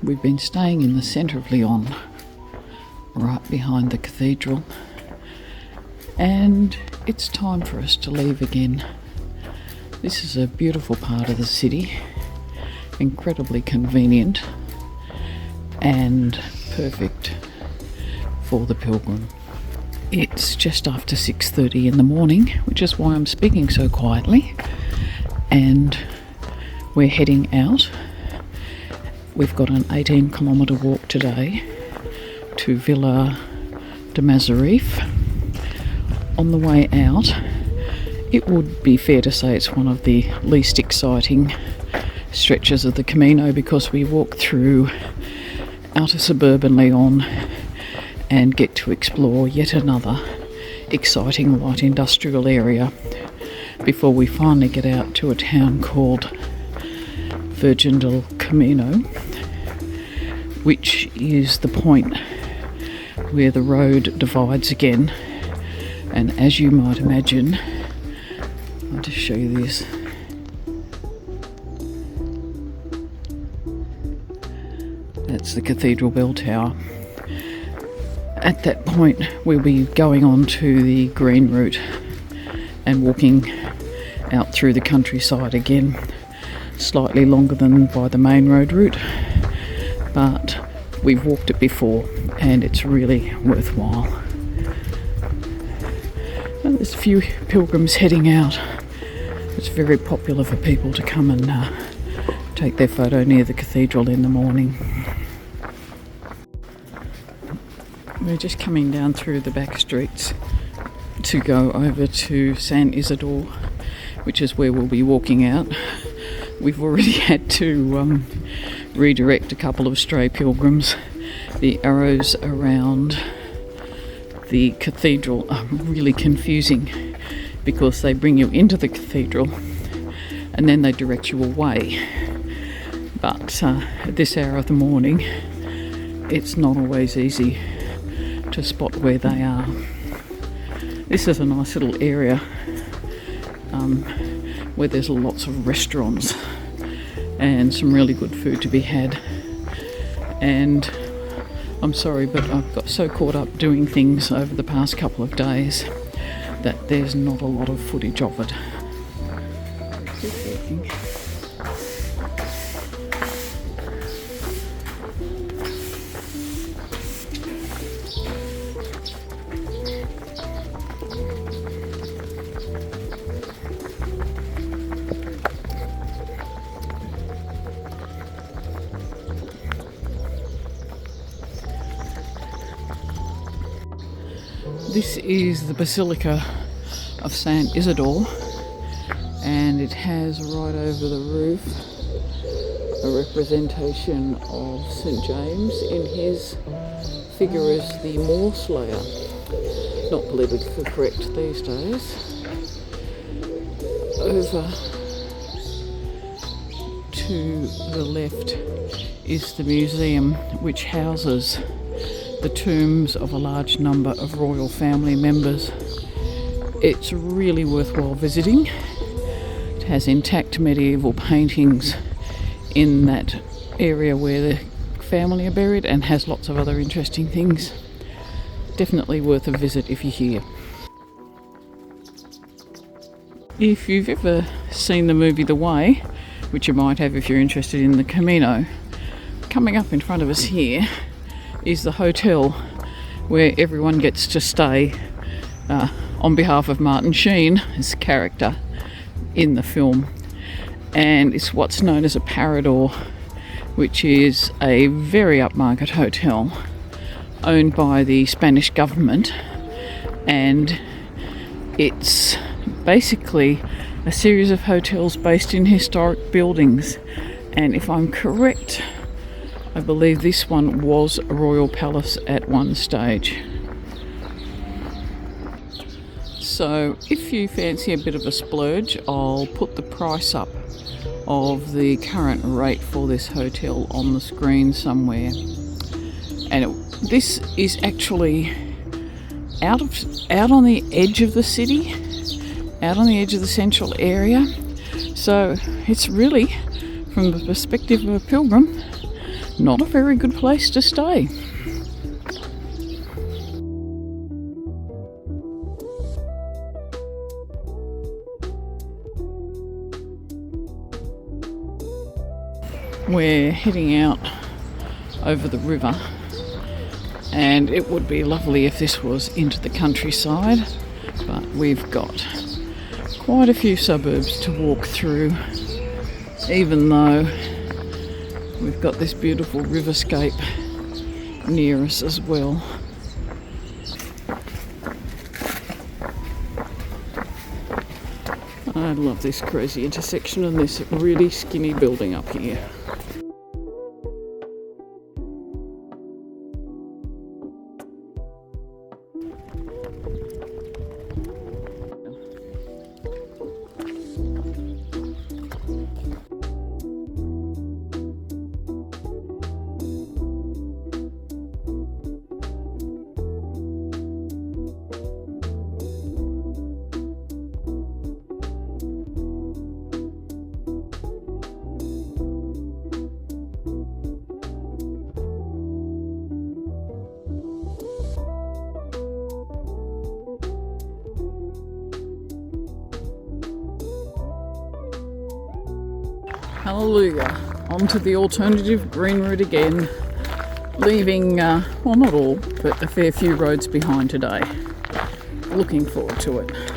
We've been staying in the centre of León, right behind the cathedral, and it's time for us to leave again. This is a beautiful part of the city, incredibly convenient and perfect for the pilgrim. It's just after 6:30 in the morning, which is why I'm speaking so quietly, and we're heading out. We've got an 18-kilometre walk today to Villar de Mazarife. On the way out, it would be fair to say it's one of the least exciting stretches of the Camino, because we walk through outer suburban León and get to explore yet another exciting light industrial area before we finally get out to a town called Villar de Camino, which is the point where the road divides again. And as you might imagine, I'll just show you this. That's the cathedral bell tower. At that point, we'll be going on to the green route and walking out through the countryside again. Slightly longer than by the main road route, but we've walked it before and it's really worthwhile. And there's a few pilgrims heading out. It's very popular for people to come and take their photo near the cathedral in the morning. We're just coming down through the back streets to go over to San Isidore, which is where we'll be walking out. We've already had to redirect a couple of stray pilgrims. The arrows around the cathedral are really confusing because they bring you into the cathedral and then they direct you away. But at this hour of the morning, it's not always easy to spot where they are. This is a nice little area where there's lots of restaurants and some really good food to be had. And I'm sorry, but I've got so caught up doing things over the past couple of days that there's not a lot of footage of it. This is the Basilica of San Isidore, and it has right over the roof a representation of St. James in his figure as the Moor Slayer. Not politically correct these days. Over to the left is the museum, which houses the tombs of a large number of royal family members. It's really worthwhile visiting. It has intact medieval paintings in that area where the family are buried and has lots of other interesting things. Definitely worth a visit if you're here. If you've ever seen the movie The Way, which you might have if you're interested in the Camino, coming up in front of us here is the hotel where everyone gets to stay on behalf of Martin Sheen, his character in the film. And it's what's known as a Parador, which is a very upmarket hotel owned by the Spanish government, and it's basically a series of hotels based in historic buildings. And if I'm correct, I believe this one was a royal palace at one stage. So if you fancy a bit of a splurge, I'll put the price up of the current rate for this hotel on the screen somewhere. And this is actually out on the edge of the city, out on the edge of the central area. So it's really, from the perspective of a pilgrim, not a very good place to stay. We're heading out over the river, and it would be lovely if this was into the countryside, but we've got quite a few suburbs to walk through, even though we've got this beautiful riverscape near us as well. I love this crazy intersection and this really skinny building up here. Hallelujah, onto the alternative green route again, leaving, well, not all, but a fair few roads behind today. Looking forward to it.